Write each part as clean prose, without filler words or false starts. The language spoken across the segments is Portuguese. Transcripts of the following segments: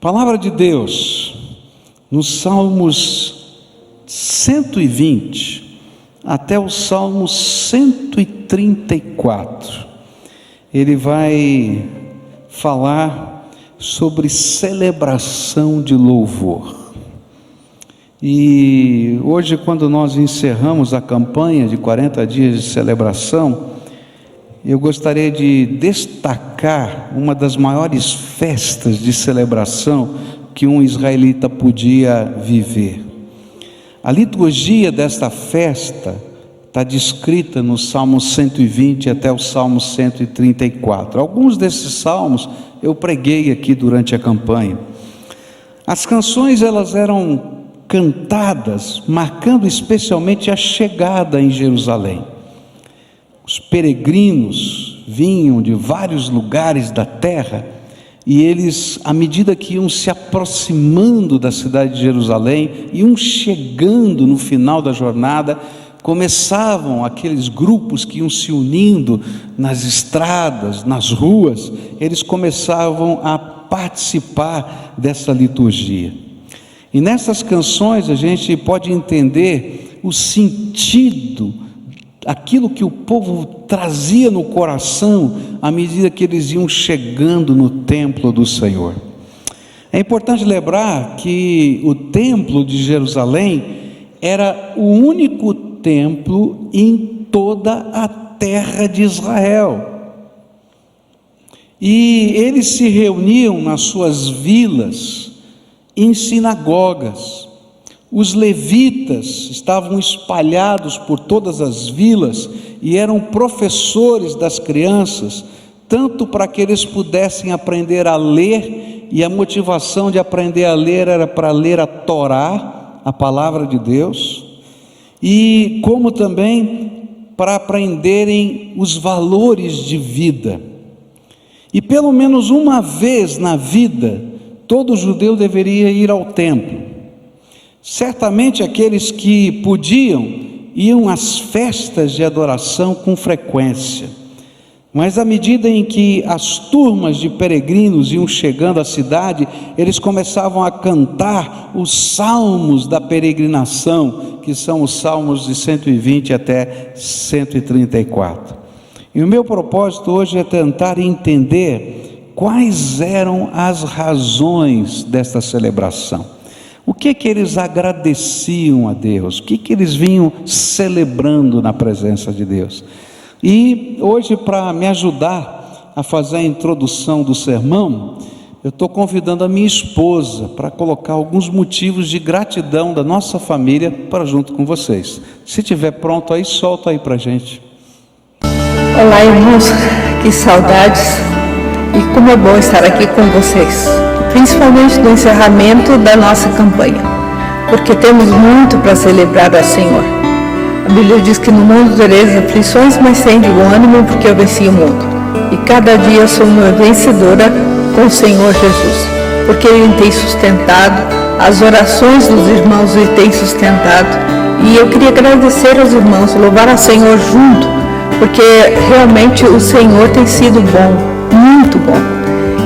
Palavra de Deus, nos Salmos 120 até o Salmo 134, ele vai falar sobre celebração de louvor. E hoje, quando nós encerramos a campanha de 40 dias de celebração, eu gostaria de destacar uma das maiores festas de celebração que um israelita podia viver. A liturgia desta festa está descrita no Salmo 120 até o Salmo 134. Alguns desses salmos eu preguei aqui durante a campanha. As canções, elas eram cantadas, marcando especialmente a chegada em Jerusalém. Os peregrinos vinham de vários lugares da terra e eles, à medida que iam se aproximando da cidade de Jerusalém, iam chegando no final da jornada, começavam aqueles grupos que iam se unindo nas estradas, nas ruas, eles começavam a participar dessa liturgia. E nessas canções a gente pode entender o sentido, aquilo que o povo trazia no coração à medida que eles iam chegando no templo do Senhor. É importante lembrar que o templo de Jerusalém era o único templo em toda a terra de Israel. E eles se reuniam nas suas vilas, em sinagogas. Os levitas estavam espalhados por todas as vilas e eram professores das crianças, tanto para que eles pudessem aprender a ler, e a motivação de aprender a ler era para ler a Torá, a palavra de Deus, e como também para aprenderem os valores de vida. E pelo menos uma vez na vida, todo judeu deveria ir ao templo. Certamente aqueles que podiam, iam às festas de adoração com frequência, mas à medida em que as turmas de peregrinos iam chegando à cidade, eles começavam a cantar os salmos da peregrinação, que são os salmos de 120 até 134. E o meu propósito hoje é tentar entender quais eram as razões desta celebração. O que eles agradeciam a Deus? O que eles vinham celebrando na presença de Deus? E hoje, para me ajudar a fazer a introdução do sermão, eu estou convidando a minha esposa para colocar alguns motivos de gratidão da nossa família para junto com vocês. Se estiver pronto aí, solta aí para a gente. Olá, irmãos, que saudades, e como é bom estar aqui com vocês, principalmente no encerramento da nossa campanha, porque temos muito para celebrar ao Senhor. A Bíblia diz que no mundo tereis aflições, mas tende bom ânimo, porque eu venci o mundo. E cada dia eu sou uma vencedora com o Senhor Jesus, porque Ele tem sustentado, as orações dos irmãos Ele tem sustentado. E eu queria agradecer aos irmãos, louvar ao Senhor junto, porque realmente o Senhor tem sido bom, muito bom.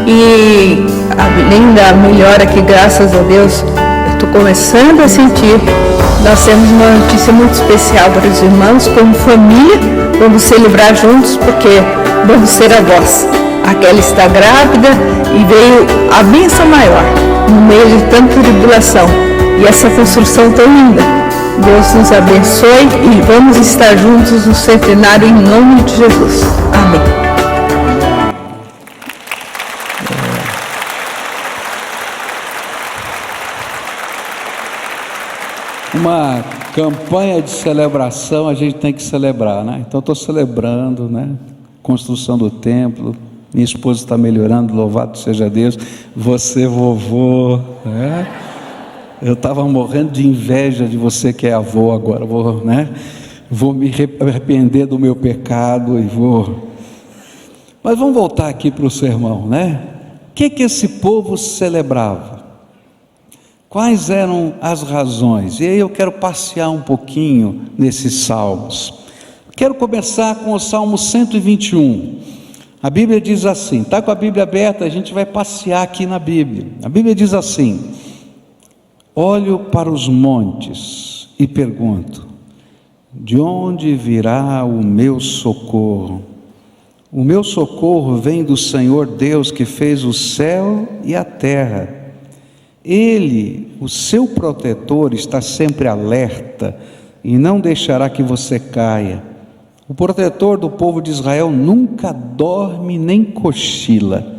E além da melhora que, graças a Deus, eu estou começando a sentir, nós temos uma notícia muito especial para os irmãos. Como família, vamos celebrar juntos, porque vamos ser avós. Aquela está grávida e veio a bênção maior, no meio de tanta tribulação, e essa construção tão linda. Deus nos abençoe e vamos estar juntos no centenário em nome de Jesus. Amém. Uma campanha de celebração a gente tem que celebrar, né? Então estou celebrando, né? Construção do templo, minha esposa está melhorando, louvado seja Deus. Você, vovô, né? Eu estava morrendo de inveja de você que é avô agora, vou me arrepender do meu pecado e vou... Mas vamos voltar aqui para o sermão, né? O que esse povo celebrava? Quais eram as razões? E aí eu quero passear um pouquinho nesses salmos. Quero começar com o Salmo 121. A Bíblia diz assim, está com a Bíblia aberta, a gente vai passear aqui na Bíblia. A Bíblia diz assim: olho para os montes e pergunto, de onde virá o meu socorro? O meu socorro vem do Senhor Deus que fez o céu e a terra. Ele, o seu protetor, está sempre alerta e não deixará que você caia. O protetor do povo de Israel nunca dorme nem cochila.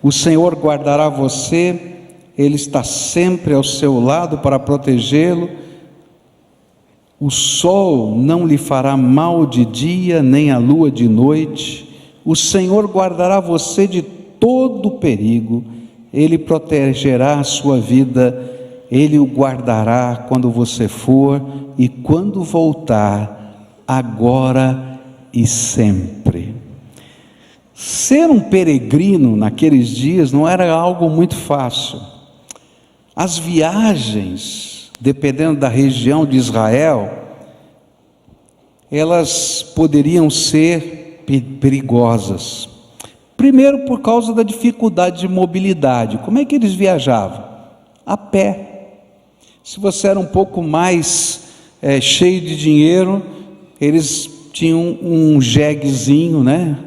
O Senhor guardará você, Ele está sempre ao seu lado para protegê-lo. O sol não lhe fará mal de dia, nem a lua de noite. O Senhor guardará você de todo perigo. Ele protegerá a sua vida. Ele o guardará quando você for e quando voltar, agora e sempre. Ser um peregrino naqueles dias não era algo muito fácil. As viagens, dependendo da região de Israel, elas poderiam ser perigosas. Primeiro, por causa da dificuldade de mobilidade. Como é que eles viajavam? A pé. Se você era um pouco mais cheio de dinheiro, eles tinham um jeguezinho, né,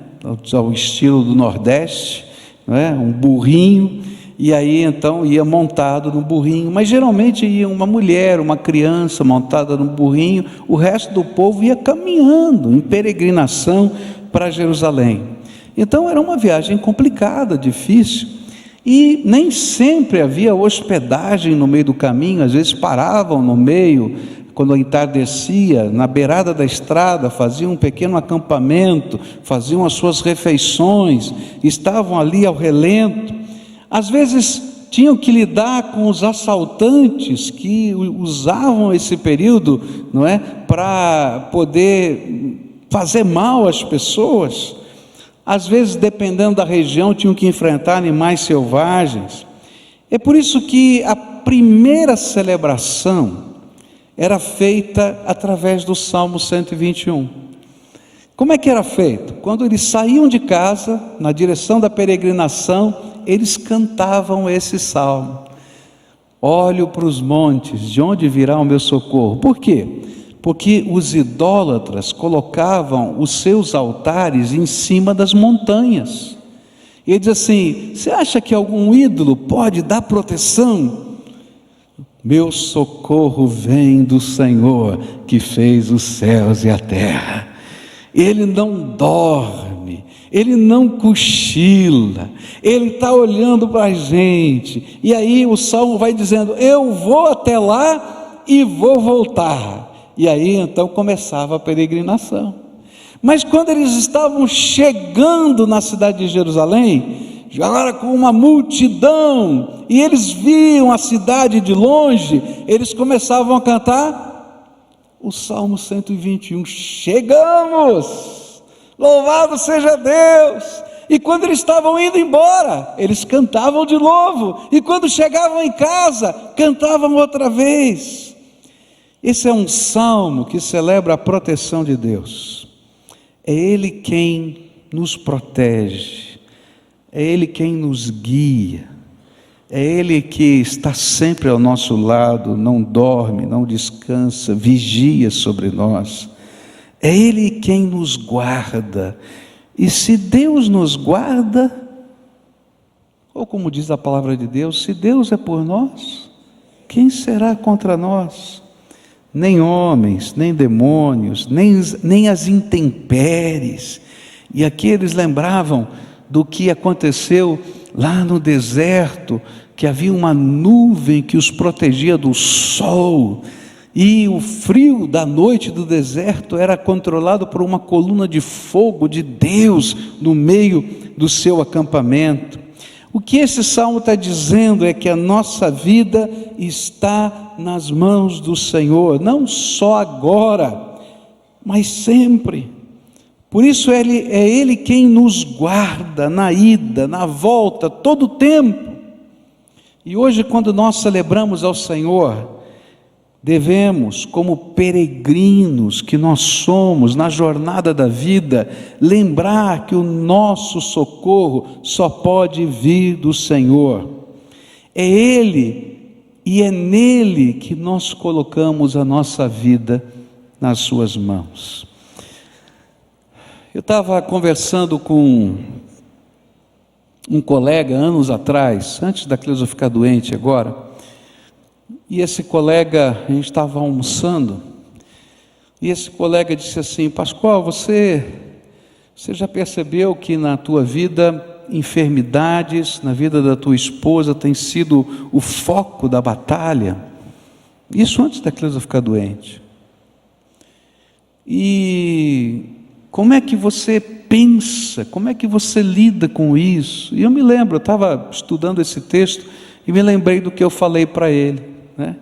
ao estilo do Nordeste, né, um burrinho, e aí então ia montado no burrinho, mas geralmente ia uma mulher, uma criança montada no burrinho, o resto do povo ia caminhando em peregrinação para Jerusalém. Então era uma viagem complicada, difícil, e nem sempre havia hospedagem no meio do caminho, às vezes paravam no meio, quando entardecia, na beirada da estrada, faziam um pequeno acampamento, faziam as suas refeições, estavam ali ao relento. Às vezes tinham que lidar com os assaltantes que usavam esse período, não é, para poder fazer mal às pessoas. Às vezes, dependendo da região, tinham que enfrentar animais selvagens. É por isso que a primeira celebração era feita através do Salmo 121. Como é que era feito? Quando eles saíam de casa, na direção da peregrinação, eles cantavam esse salmo. Olho para os montes, de onde virá o meu socorro? Por quê? Porque os idólatras colocavam os seus altares em cima das montanhas. E ele diz assim: você acha que algum ídolo pode dar proteção? Meu socorro vem do Senhor que fez os céus e a terra. Ele não dorme, Ele não cochila, Ele está olhando para a gente. E aí o Salmo vai dizendo: eu vou até lá e vou voltar. E aí então começava a peregrinação. Mas quando eles estavam chegando na cidade de Jerusalém, já era com uma multidão, e eles viam a cidade de longe, eles começavam a cantar o Salmo 121, chegamos, louvado seja Deus. E quando eles estavam indo embora, eles cantavam de novo, e quando chegavam em casa, cantavam outra vez. Esse é um salmo que celebra a proteção de Deus. É Ele quem nos protege, é Ele quem nos guia, é Ele que está sempre ao nosso lado, não dorme, não descansa, vigia sobre nós. É Ele quem nos guarda. E se Deus nos guarda, ou como diz a palavra de Deus, se Deus é por nós, quem será contra nós? Nem homens, nem demônios, nem as intempéries. E aqui eles lembravam do que aconteceu lá no deserto, que havia uma nuvem que os protegia do sol, e o frio da noite do deserto era controlado por uma coluna de fogo de Deus no meio do seu acampamento. O que esse salmo está dizendo é que a nossa vida está nas mãos do Senhor, não só agora, mas sempre. Por isso é Ele quem nos guarda na ida, na volta, todo o tempo. E hoje, quando nós celebramos ao Senhor, devemos, como peregrinos que nós somos na jornada da vida, lembrar que o nosso socorro só pode vir do Senhor. É Ele e é nele que nós colocamos a nossa vida nas suas mãos. Eu estava conversando com um colega anos atrás, antes da Cleusa ficar doente agora, e esse colega, a gente estava almoçando, e esse colega disse assim: Pascoal, você já percebeu que na tua vida, enfermidades, na vida da tua esposa, tem sido o foco da batalha? Isso antes da Cleusa ficar doente. E como é que você pensa, como é que você lida com isso? E eu me lembro, eu estava estudando esse texto e me lembrei do que eu falei para ele, né?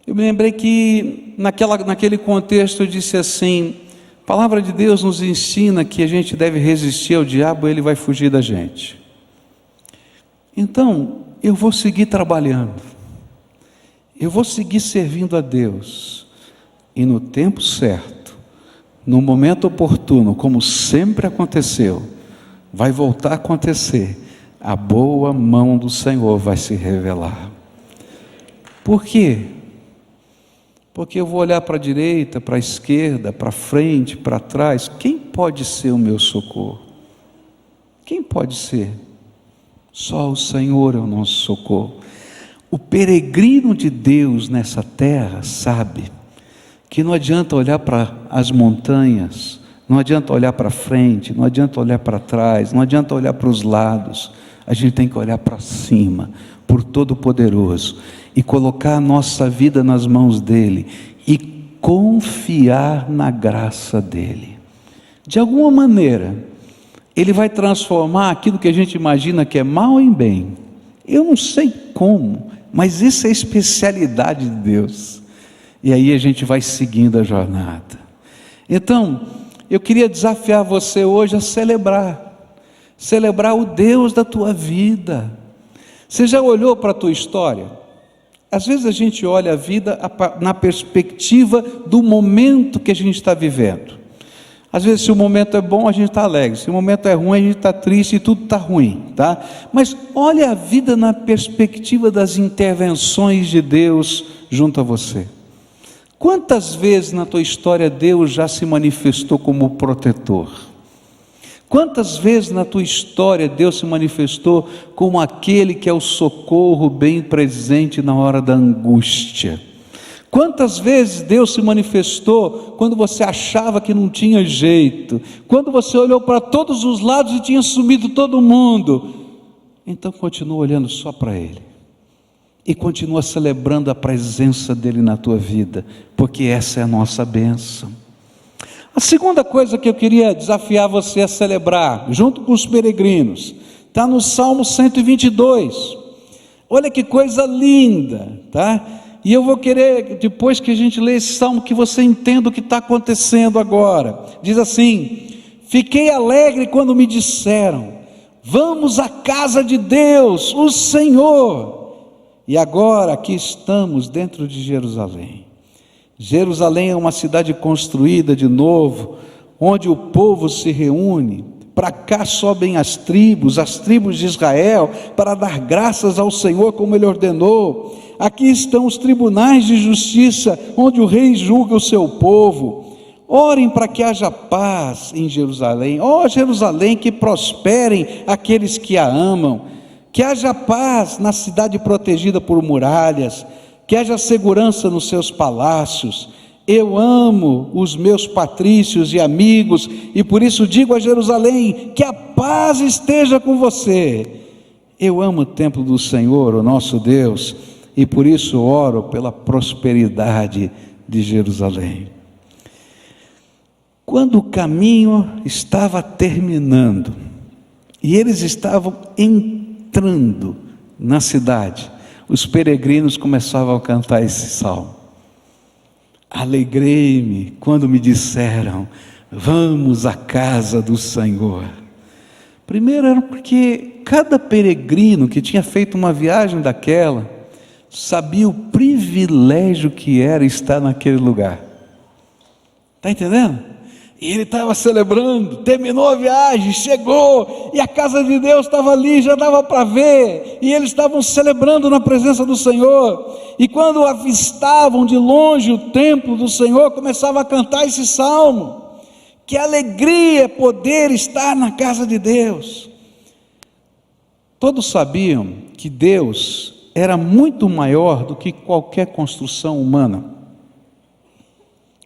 Eu me lembrei que naquele contexto eu disse assim: a palavra de Deus nos ensina que a gente deve resistir ao diabo, ele vai fugir da gente. Então, eu vou seguir trabalhando, eu vou seguir servindo a Deus, e no tempo certo, no momento oportuno, como sempre aconteceu, vai voltar a acontecer, a boa mão do Senhor vai se revelar. Por quê? Porque eu vou olhar para a direita, para a esquerda, para frente, para trás. Quem pode ser o meu socorro? Quem pode ser? Só o Senhor é o nosso socorro. O peregrino de Deus nessa terra sabe que não adianta olhar para as montanhas, não adianta olhar para frente, não adianta olhar para trás, não adianta olhar para os lados. A gente tem que olhar para cima, por Todo-Poderoso, e colocar a nossa vida nas mãos dele e confiar na graça dele. De alguma maneira, ele vai transformar aquilo que a gente imagina que é mal em bem. Eu não sei como, mas isso é a especialidade de Deus. E aí a gente vai seguindo a jornada. Então, eu queria desafiar você hoje a celebrar o Deus da tua vida. Você já olhou para a tua história? Às vezes a gente olha a vida na perspectiva do momento que a gente está vivendo. Às vezes, se o momento é bom, a gente está alegre, se o momento é ruim, a gente está triste e tudo está ruim, tá? Mas olha a vida na perspectiva das intervenções de Deus junto a você. Quantas vezes na tua história Deus já se manifestou como protetor? Quantas vezes na tua história Deus se manifestou como aquele que é o socorro bem presente na hora da angústia? Quantas vezes Deus se manifestou quando você achava que não tinha jeito? Quando você olhou para todos os lados e tinha sumido todo mundo? Então continua olhando só para Ele. E continua celebrando a presença dEle na tua vida, porque essa é a nossa bênção. A segunda coisa que eu queria desafiar você a celebrar, junto com os peregrinos, está no Salmo 122. Olha que coisa linda, tá? E eu vou querer, depois que a gente lê esse salmo, que você entenda o que está acontecendo agora. Diz assim: fiquei alegre quando me disseram, vamos à casa de Deus, o Senhor. E agora aqui estamos dentro de Jerusalém. Jerusalém é uma cidade construída de novo, onde o povo se reúne. Para cá sobem as tribos de Israel, para dar graças ao Senhor como Ele ordenou. Aqui estão os tribunais de justiça, onde o rei julga o seu povo. Orem para que haja paz em Jerusalém. Ó Jerusalém, que prosperem aqueles que a amam. Que haja paz na cidade protegida por muralhas. Que haja segurança nos seus palácios. Eu amo os meus patrícios e amigos, e por isso digo a Jerusalém, que a paz esteja com você. Eu amo o templo do Senhor, o nosso Deus, e por isso oro pela prosperidade de Jerusalém. Quando o caminho estava terminando, e eles estavam entrando na cidade, os peregrinos começavam a cantar esse salmo. Alegrei-me quando me disseram, vamos à casa do Senhor. Primeiro era porque cada peregrino que tinha feito uma viagem daquela, sabia o privilégio que era estar naquele lugar. Está entendendo? E ele estava celebrando, terminou a viagem, chegou, e a casa de Deus estava ali, já dava para ver, e eles estavam celebrando na presença do Senhor, e quando avistavam de longe o templo do Senhor, começavam a cantar esse salmo. Que alegria poder estar na casa de Deus. Todos sabiam que Deus era muito maior do que qualquer construção humana.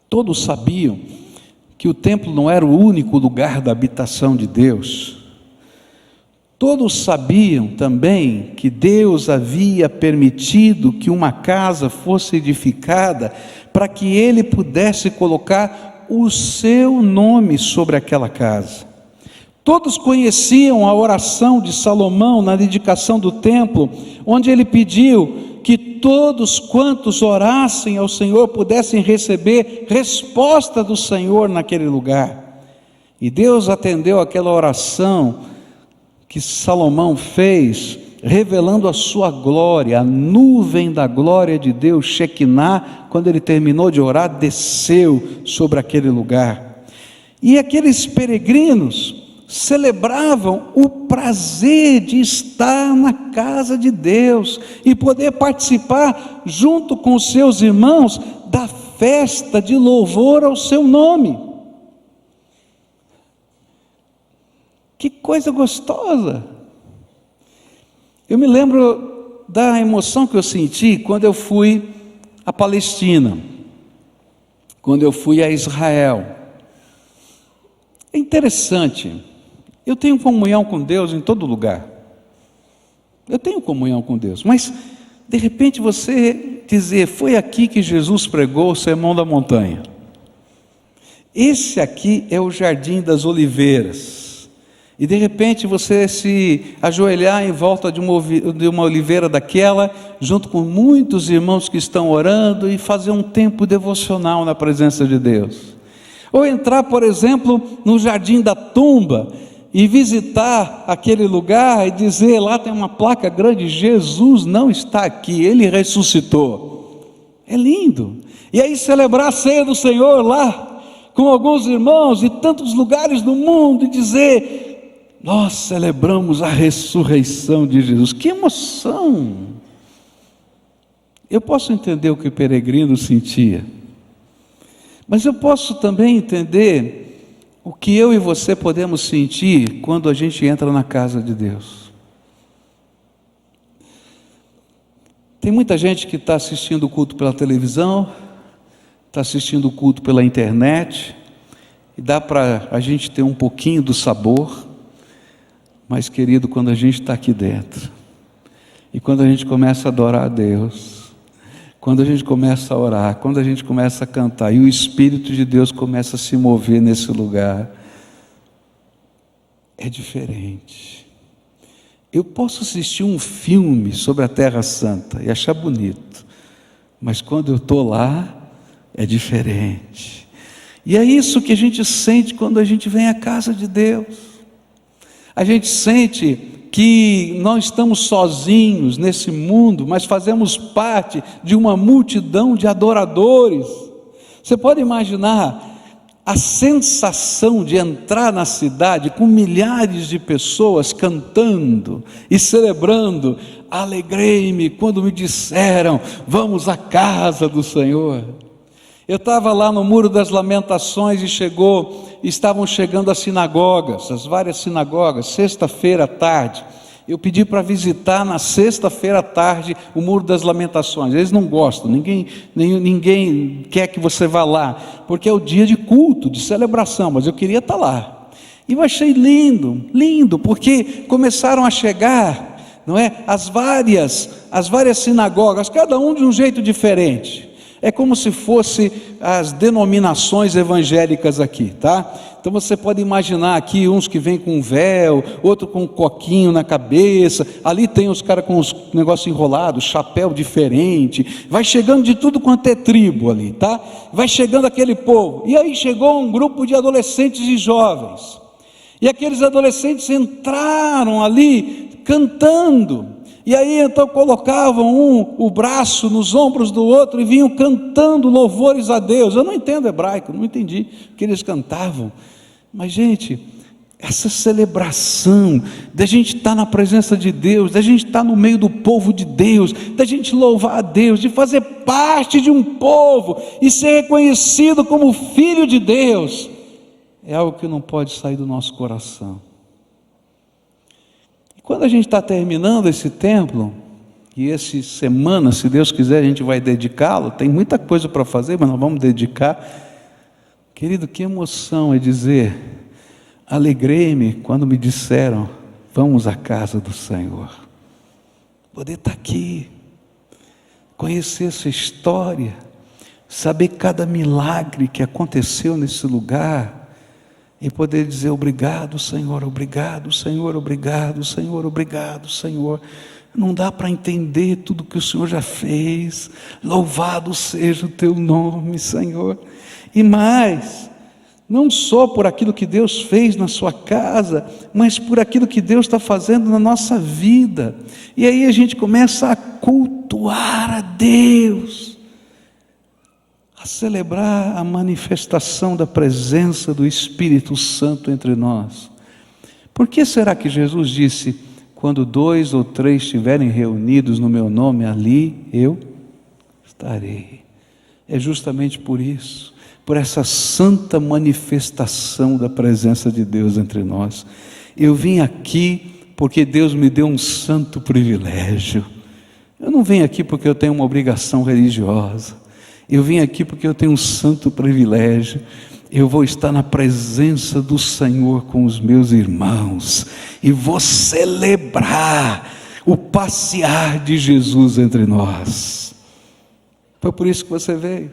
Todos sabiam que o templo não era o único lugar da habitação de Deus. Todos sabiam também que Deus havia permitido que uma casa fosse edificada para que Ele pudesse colocar o seu nome sobre aquela casa. Todos conheciam a oração de Salomão na dedicação do templo, onde ele pediu que todos quantos orassem ao Senhor pudessem receber resposta do Senhor naquele lugar. E Deus atendeu aquela oração que Salomão fez, revelando a sua glória. A nuvem da glória de Deus, Shekinah, quando ele terminou de orar, desceu sobre aquele lugar. E aqueles peregrinos celebravam o prazer de estar na casa de Deus e poder participar junto com os seus irmãos da festa de louvor ao seu nome. Que coisa gostosa! Eu me lembro da emoção que eu senti quando eu fui à Palestina, quando eu fui a Israel. É interessante, eu tenho comunhão com Deus em todo lugar, eu tenho comunhão com Deus, mas de repente você dizer, foi aqui que Jesus pregou o Sermão da Montanha. Esse aqui é o Jardim das Oliveiras, e de repente você se ajoelhar em volta de uma oliveira daquela, junto com muitos irmãos que estão orando, e fazer um tempo devocional na presença de Deus. Ou entrar, por exemplo, no Jardim da Tumba, e visitar aquele lugar e dizer, lá tem uma placa grande, Jesus não está aqui, Ele ressuscitou. É lindo. E aí celebrar a ceia do Senhor lá, com alguns irmãos de tantos lugares do mundo, e dizer, nós celebramos a ressurreição de Jesus. Que emoção! Eu posso entender o que o peregrino sentia, mas eu posso também entender o que eu e você podemos sentir quando a gente entra na casa de Deus. Tem muita gente que está assistindo o culto pela televisão, está assistindo o culto pela internet, e dá para a gente ter um pouquinho do sabor, mas querido, quando a gente está aqui dentro, e quando a gente começa a adorar a Deus, quando a gente começa a orar, quando a gente começa a cantar, e o Espírito de Deus começa a se mover nesse lugar, é diferente. Eu posso assistir um filme sobre a Terra Santa e achar bonito, mas quando eu estou lá, é diferente. E é isso que a gente sente quando a gente vem à casa de Deus. A gente sente que não estamos sozinhos nesse mundo, mas fazemos parte de uma multidão de adoradores. Você pode imaginar a sensação de entrar na cidade com milhares de pessoas cantando e celebrando. Alegrei-me quando me disseram, vamos à casa do Senhor. Eu estava lá no Muro das Lamentações e estavam chegando as sinagogas, as várias sinagogas, sexta-feira à tarde. Eu pedi para visitar na sexta-feira à tarde o Muro das Lamentações. Eles não gostam, ninguém quer que você vá lá, porque é o dia de culto, de celebração, mas eu queria estar lá. E eu achei lindo, porque começaram a chegar, não é, as várias sinagogas, cada um de um jeito diferente. É como se fosse as denominações evangélicas aqui, tá? Então você pode imaginar aqui uns que vêm com um véu, outro com um coquinho na cabeça, ali tem os caras com os negócios enrolados, chapéu diferente, vai chegando de tudo quanto é tribo ali, tá? Vai chegando aquele povo, e aí chegou um grupo de adolescentes e jovens, e aqueles adolescentes entraram ali cantando, E aí então colocavam o braço nos ombros do outro e vinham cantando louvores a Deus. Eu não entendo hebraico, não entendi o que eles cantavam. Mas, gente, essa celebração da gente estar na presença de Deus, da gente estar no meio do povo de Deus, da gente louvar a Deus, de fazer parte de um povo e ser reconhecido como filho de Deus, é algo que não pode sair do nosso coração. Quando a gente está terminando esse templo, e essa semana, se Deus quiser, a gente vai dedicá-lo, tem muita coisa para fazer, mas nós vamos dedicar. Querido, que emoção é dizer, alegrei-me quando me disseram, vamos à casa do Senhor. Poder estar aqui, conhecer essa história, saber cada milagre que aconteceu nesse lugar, e poder dizer obrigado, Senhor, obrigado, Senhor, obrigado, Senhor, obrigado, Senhor. Não dá para entender tudo que o Senhor já fez. Louvado seja o teu nome, Senhor. E mais, não só por aquilo que Deus fez na sua casa, mas por aquilo que Deus está fazendo na nossa vida. E aí a gente começa a cultuar a Deus, a celebrar a manifestação da presença do Espírito Santo entre nós. Por que será que Jesus disse, quando 2 ou 3 estiverem reunidos no meu nome, ali eu estarei? É justamente por isso, por essa santa manifestação da presença de Deus entre nós. Eu vim aqui porque Deus me deu um santo privilégio. Eu não venho aqui porque eu tenho uma obrigação religiosa. Eu vim aqui porque eu tenho um santo privilégio. Eu vou estar na presença do Senhor com os meus irmãos e vou celebrar o passear de Jesus entre nós. Foi por isso que você veio.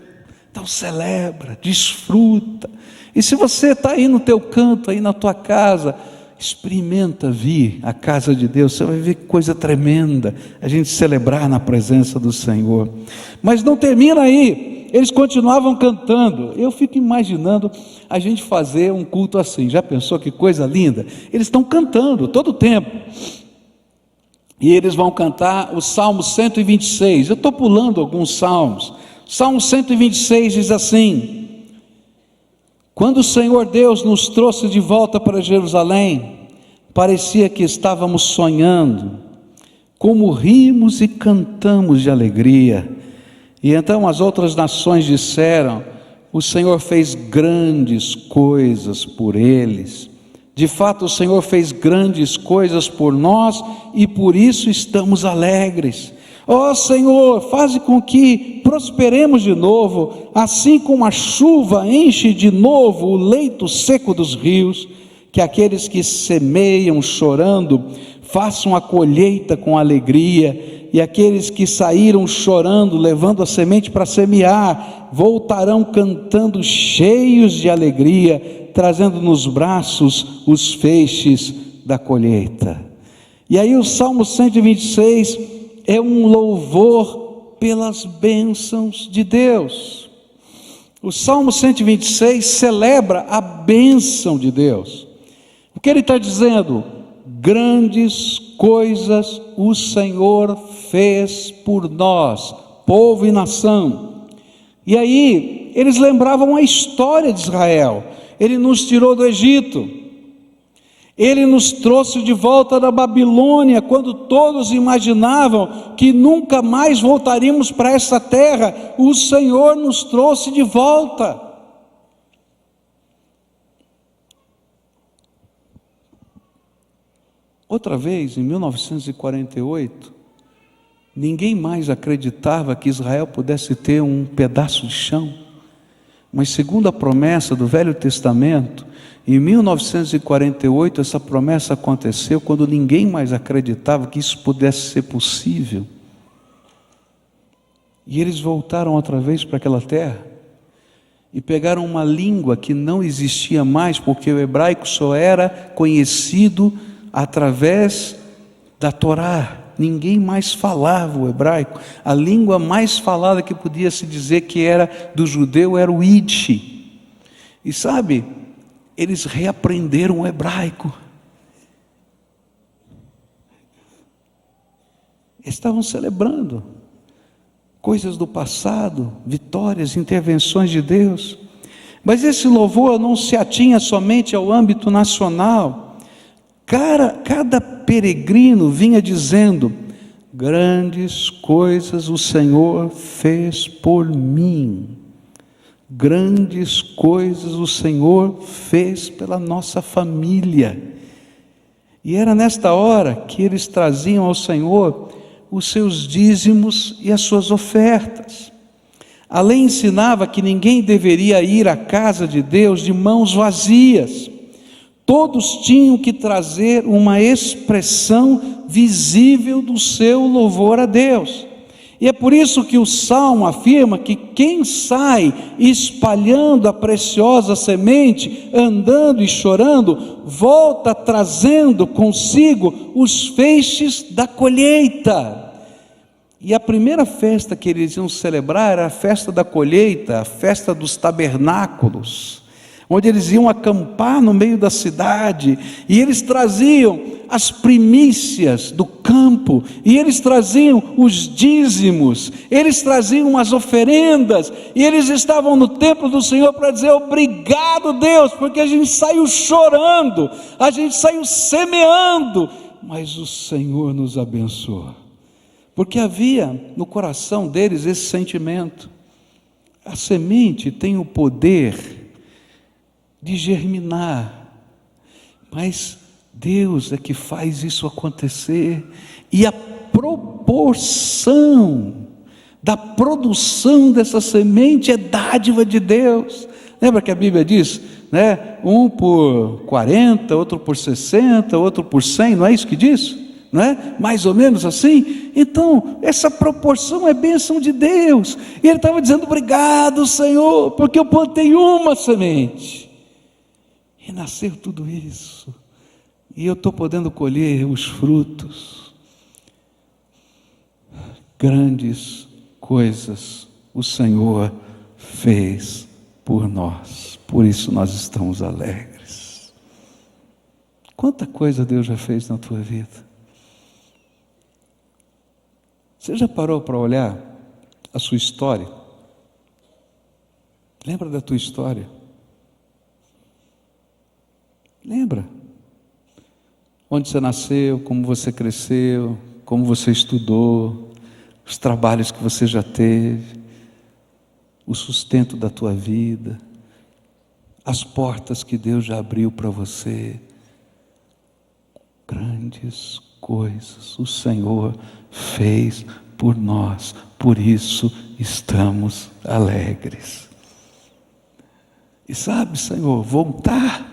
Então celebra, desfruta. E se você está aí no teu canto, aí na tua casa, experimenta vir à casa de Deus. Você vai ver que coisa tremenda a gente celebrar na presença do Senhor. Mas não termina aí, eles continuavam cantando. Eu fico imaginando a gente fazer um culto assim. Já pensou que coisa linda? Eles estão cantando todo o tempo, e eles vão cantar o Salmo 126. Eu estou pulando alguns salmos. Salmo 126 diz assim: quando o Senhor Deus nos trouxe de volta para Jerusalém, parecia que estávamos sonhando, como rimos e cantamos de alegria. E então as outras nações disseram, o Senhor fez grandes coisas por eles. De fato, o Senhor fez grandes coisas por nós e por isso estamos alegres. Ó Senhor, faz com que prosperemos de novo, assim como a chuva enche de novo o leito seco dos rios, que aqueles que semeiam chorando façam a colheita com alegria, e aqueles que saíram chorando, levando a semente para semear, voltarão cantando cheios de alegria, trazendo nos braços os feixes da colheita. E aí o Salmo 126 é um louvor pelas bênçãos de Deus. O Salmo 126 celebra a bênção de Deus. O que ele está dizendo? Grandes coisas o Senhor fez por nós, povo e nação. E aí eles lembravam a história de Israel. Ele nos tirou do Egito, Ele nos trouxe de volta da Babilônia, quando todos imaginavam que nunca mais voltaríamos para essa terra. O Senhor nos trouxe de volta. Outra vez, em 1948, ninguém mais acreditava que Israel pudesse ter um pedaço de chão. Mas segundo a promessa do Velho Testamento, em 1948 essa promessa aconteceu quando ninguém mais acreditava que isso pudesse ser possível. E eles voltaram outra vez para aquela terra e pegaram uma língua que não existia mais, porque o hebraico só era conhecido através da Torá. Ninguém mais falava o hebraico. A língua mais falada que podia se dizer que era do judeu era o Yiddish. E sabe, eles reaprenderam o hebraico. estavam celebrando coisas do passado, vitórias, intervenções de Deus. Mas esse louvor não se atinha somente ao âmbito nacional. Cada peregrino vinha dizendo: grandes coisas o Senhor fez por mim. Grandes coisas o Senhor fez pela nossa família. E era nesta hora que eles traziam ao Senhor os seus dízimos e as suas ofertas. A lei ensinava que ninguém deveria ir à casa de Deus de mãos vazias. Todos tinham que trazer uma expressão visível do seu louvor a Deus. E é por isso que o Salmo afirma que quem sai espalhando a preciosa semente, andando e chorando, volta trazendo consigo os feixes da colheita. E a primeira festa que eles iam celebrar era a festa da colheita, a festa dos tabernáculos, onde eles iam acampar no meio da cidade, e eles traziam as primícias do campo, e eles traziam os dízimos, eles traziam as oferendas, e eles estavam no templo do Senhor para dizer: obrigado, Deus, porque a gente saiu chorando, a gente saiu semeando, mas o Senhor nos abençoou. Porque havia no coração deles esse sentimento. A semente tem o poder de germinar, mas Deus é que faz isso acontecer, e a proporção da produção dessa semente é dádiva de Deus. Lembra que a Bíblia diz, né? Um por 40, outro por 60, outro por 100, não é isso que diz? Não é? Mais ou menos assim. Então essa proporção é bênção de Deus, e ele estava dizendo: obrigado, Senhor, porque eu plantei uma semente e nasceu tudo isso, e eu estou podendo colher os frutos. Grandes coisas o Senhor fez por nós, por isso nós estamos alegres. Quanta coisa Deus já fez na tua vida. Você já parou para olhar a sua história? Lembra da tua história? Lembra? Onde você nasceu, como você cresceu, como você estudou, os trabalhos que você já teve, o sustento da tua vida, as portas que Deus já abriu para você. Grandes coisas o Senhor fez por nós, por isso estamos alegres. E sabe, Senhor, voltar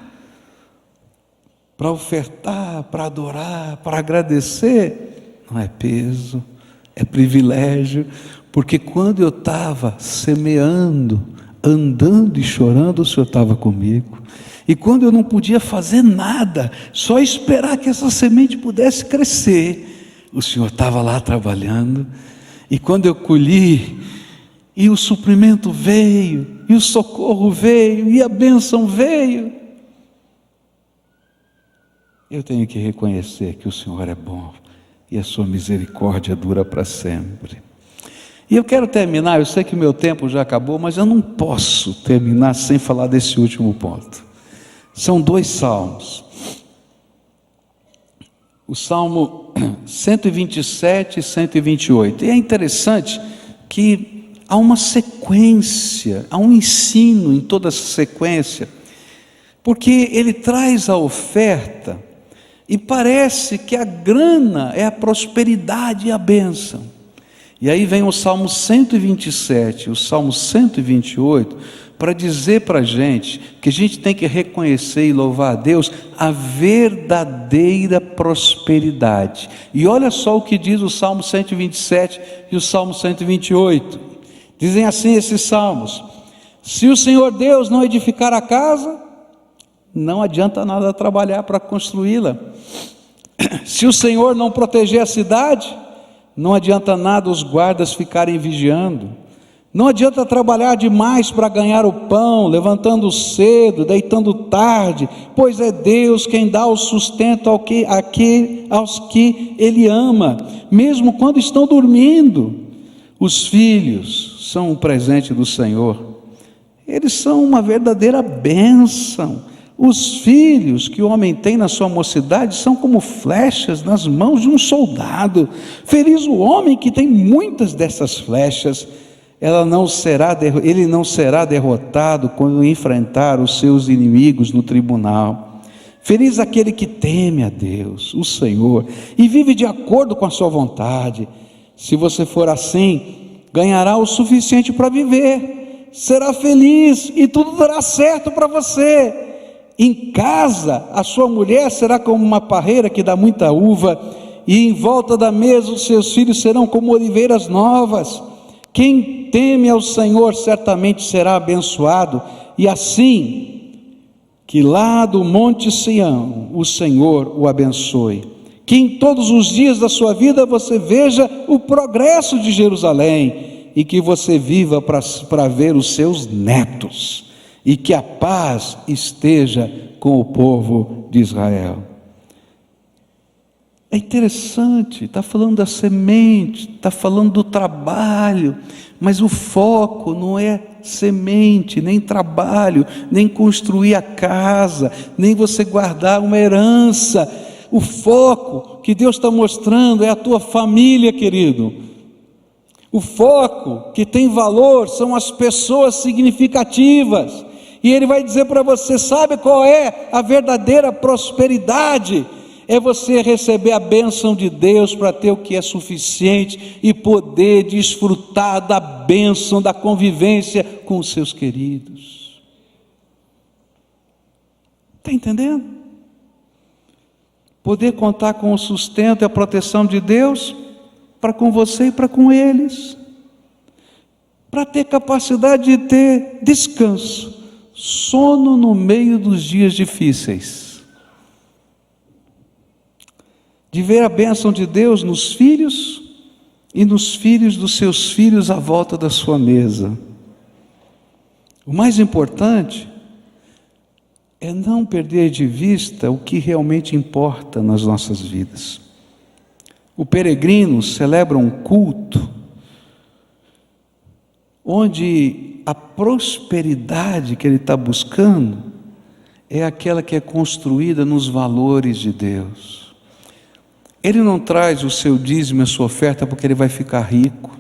para ofertar, para adorar, para agradecer, não é peso, é privilégio, porque quando eu estava semeando, andando e chorando, o Senhor estava comigo. E quando eu não podia fazer nada, só esperar que essa semente pudesse crescer, o Senhor estava lá trabalhando. E quando eu colhi, e o suprimento veio, e o socorro veio, e a bênção veio, eu tenho que reconhecer que o Senhor é bom, e a sua misericórdia dura para sempre. E eu quero terminar, eu sei que meu tempo já acabou, mas eu não posso terminar sem falar desse último ponto. São 2 salmos. O Salmo 127 e 128. E é interessante que há uma sequência, há um ensino em toda essa sequência, porque ele traz a oferta, e parece que a grana é a prosperidade e a bênção. E aí vem o Salmo 127, o Salmo 128, para dizer para a gente que a gente tem que reconhecer e louvar a Deus a verdadeira prosperidade. E olha só o que diz o Salmo 127 e o Salmo 128. Dizem assim esses salmos: se o Senhor Deus não edificar a casa, não adianta nada trabalhar para construí-la. Se o Senhor não proteger a cidade, não adianta nada os guardas ficarem vigiando. Não adianta trabalhar demais para ganhar o pão, levantando cedo, deitando tarde, pois é Deus quem dá o sustento aos que Ele ama, mesmo quando estão dormindo. Os filhos são um presente do Senhor, eles são uma verdadeira bênção. Os filhos que o homem tem na sua mocidade são como flechas nas mãos de um soldado. Feliz o homem que tem muitas dessas flechas. Ele não será derrotado quando enfrentar os seus inimigos no tribunal. Feliz aquele que teme a Deus, o Senhor, e vive de acordo com a sua vontade. Se você for assim, ganhará o suficiente para viver, será feliz e tudo dará certo para você. Em casa, a sua mulher será como uma parreira que dá muita uva, e em volta da mesa os seus filhos serão como oliveiras novas. Quem teme ao Senhor certamente será abençoado, e assim, que lá do monte Sião o Senhor o abençoe. Que em todos os dias da sua vida você veja o progresso de Jerusalém, e que você viva para ver os seus netos, e que a paz esteja com o povo de Israel. É interessante, está falando da semente, está falando do trabalho, mas o foco não é semente, nem trabalho, nem construir a casa, nem você guardar uma herança. O foco que Deus está mostrando é a tua família, querido. O foco que tem valor são as pessoas significativas. E Ele vai dizer para você: sabe qual é a verdadeira prosperidade? É você receber a bênção de Deus para ter o que é suficiente e poder desfrutar da bênção da convivência com os seus queridos. Está entendendo? Poder contar com o sustento e a proteção de Deus para com você e para com eles, para ter capacidade de ter descanso, sono no meio dos dias difíceis, de ver a bênção de Deus nos filhos e nos filhos dos seus filhos à volta da sua mesa. O mais importante é não perder de vista o que realmente importa nas nossas vidas. O peregrino celebra um culto onde a prosperidade que ele está buscando é aquela que é construída nos valores de Deus. Ele não traz o seu dízimo e a sua oferta porque ele vai ficar rico.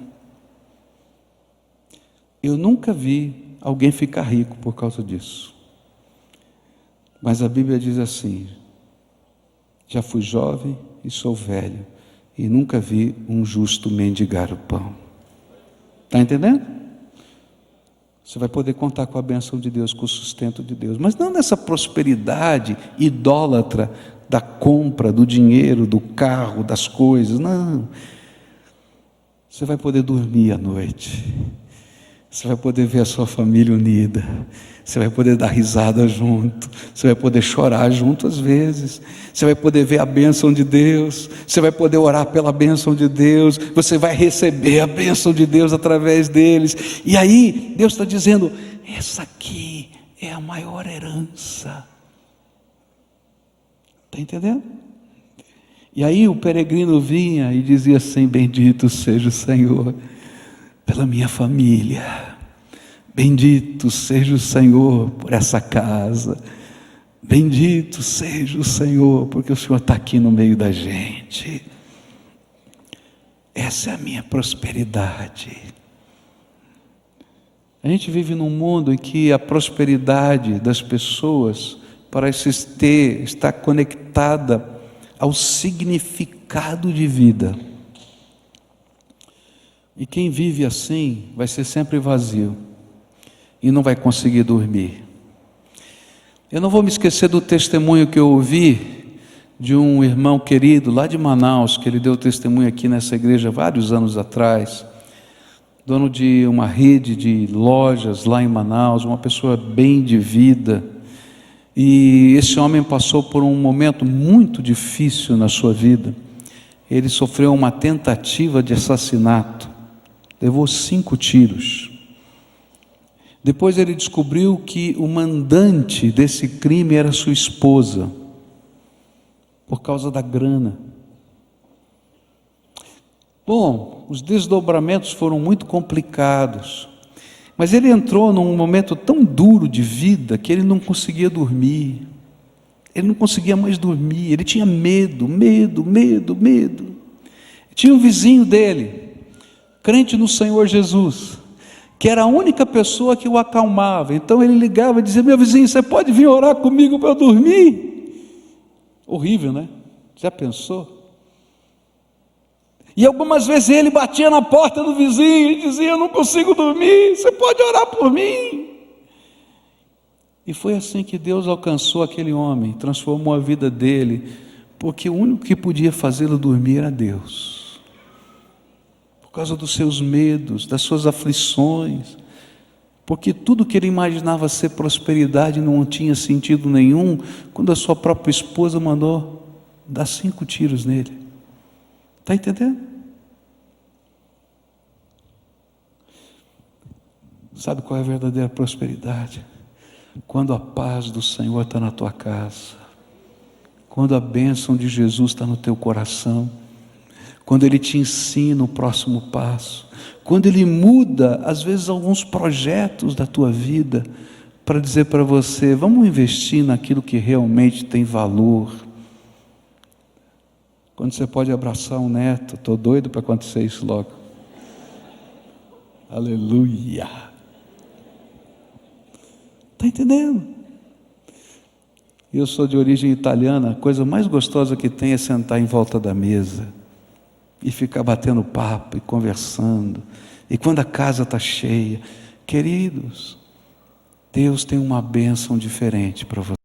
Eu nunca vi alguém ficar rico por causa disso. Mas a Bíblia diz assim: já fui jovem e sou velho, e nunca vi um justo mendigar o pão. Está entendendo? Você vai poder contar com a bênção de Deus, com o sustento de Deus, mas não nessa prosperidade idólatra da compra, do dinheiro, do carro, das coisas, não. Você vai poder dormir à noite, você vai poder ver a sua família unida, você vai poder dar risada junto, você vai poder chorar junto às vezes, você vai poder ver a bênção de Deus, você vai poder orar pela bênção de Deus, você vai receber a bênção de Deus através deles. E aí Deus está dizendo: essa aqui é a maior herança. Está entendendo? E aí o peregrino vinha e dizia assim: bendito seja o Senhor pela minha família, bendito seja o Senhor por essa casa, bendito seja o Senhor porque o Senhor está aqui no meio da gente. Essa é a minha prosperidade. A gente vive num mundo em que a prosperidade das pessoas parece estar conectada ao significado de vida. E quem vive assim vai ser sempre vazio e não vai conseguir dormir. Eu não vou me esquecer do testemunho que eu ouvi de um irmão querido lá de Manaus, que ele deu testemunho aqui nessa igreja vários anos atrás, dono de uma rede de lojas lá em Manaus, uma pessoa bem de vida. E esse homem passou por um momento muito difícil na sua vida. Ele sofreu uma tentativa de assassinato, levou 5 tiros. Depois ele descobriu que o mandante desse crime era sua esposa, por causa da grana. Bom, os desdobramentos foram muito complicados, mas ele entrou num momento tão duro de vida que ele não conseguia dormir. Ele não conseguia mais dormir, ele tinha medo. Tinha um vizinho dele, crente no Senhor Jesus, que era a única pessoa que o acalmava. Então ele ligava e dizia: meu vizinho, você pode vir orar comigo para eu dormir? Horrível, né? Já pensou? E algumas vezes ele batia na porta do vizinho e dizia: eu não consigo dormir, você pode orar por mim? E foi assim que Deus alcançou aquele homem, transformou a vida dele, porque o único que podia fazê-lo dormir era Deus. Por causa dos seus medos, das suas aflições, porque tudo que ele imaginava ser prosperidade não tinha sentido nenhum, quando a sua própria esposa mandou dar 5 tiros nele. Está entendendo? Sabe qual é a verdadeira prosperidade? Quando a paz do Senhor está na tua casa, quando a bênção de Jesus está no teu coração, quando Ele te ensina o próximo passo, quando Ele muda, às vezes, alguns projetos da tua vida, para dizer para você: vamos investir naquilo que realmente tem valor. Quando você pode abraçar um neto, estou doido para acontecer isso logo. Aleluia! Está entendendo? Eu sou de origem italiana, a coisa mais gostosa que tem é sentar em volta da mesa e ficar batendo papo e conversando. E quando a casa está cheia, queridos, Deus tem uma bênção diferente para você.